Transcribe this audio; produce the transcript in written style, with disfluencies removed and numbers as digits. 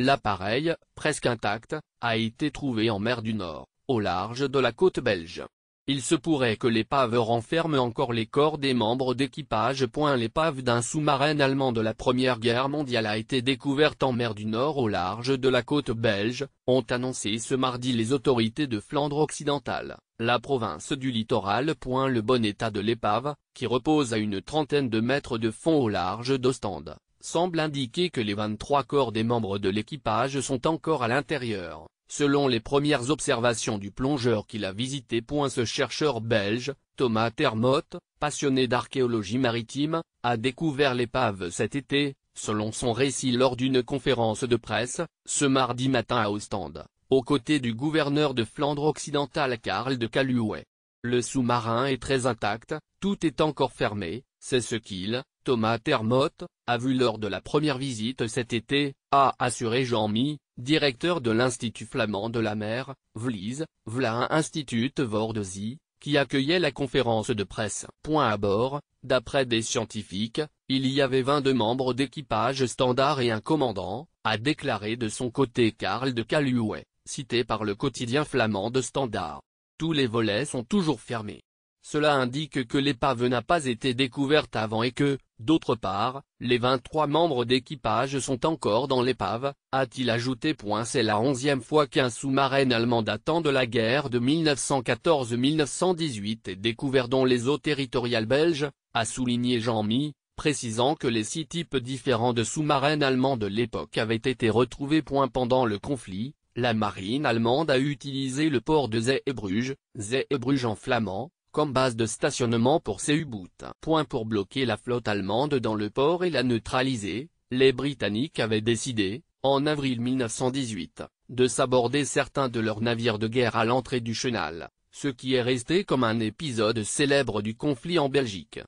L'appareil, presque intact, a été trouvé en mer du Nord, au large de la côte belge. Il se pourrait que l'épave renferme encore les corps des membres d'équipage. L'épave d'un sous-marin allemand de la Première Guerre mondiale a été découverte en mer du Nord au large de la côte belge, ont annoncé ce mardi les autorités de Flandre occidentale, la province du littoral. Le bon état de l'épave, qui repose à une trentaine de mètres de fond au large d'Ostende, semble indiquer que les 23 corps des membres de l'équipage sont encore à l'intérieur, selon les premières observations du plongeur qui l'a visité. Ce chercheur belge, Thomas Termotte, passionné d'archéologie maritime, a découvert l'épave cet été, selon son récit lors d'une conférence de presse, ce mardi matin à Ostende, aux côtés du gouverneur de Flandre occidentale Karl de Caluwe. Le sous-marin est très intact, tout est encore fermé, c'est ce qu'il, Thomas Termotte, a vu lors de la première visite cet été, a assuré Jean-Mi, directeur de l'Institut flamand de la mer, Vlies, Vlain Institut voor de Zee, qui accueillait la conférence de presse. À bord, d'après des scientifiques, il y avait 22 membres d'équipage standard et un commandant, a déclaré de son côté Karl de Caluwe, cité par le quotidien flamand de Standard. Tous les volets sont toujours fermés. Cela indique que l'épave n'a pas été découverte avant et que, d'autre part, les 23 membres d'équipage sont encore dans l'épave, a-t-il ajouté. C'est la 11e fois qu'un sous-marin allemand datant de la guerre de 1914-1918 est découvert dans les eaux territoriales belges, a souligné Jean-Mi, précisant que les 6 types différents de sous-marins allemands de l'époque avaient été retrouvés. Pendant le conflit, la marine allemande a utilisé le port de Zeebrugge en flamand, comme base de stationnement pour ses U-boots. Pour bloquer la flotte allemande dans le port et la neutraliser, les Britanniques avaient décidé, en avril 1918, de saborder certains de leurs navires de guerre à l'entrée du chenal, ce qui est resté comme un épisode célèbre du conflit en Belgique.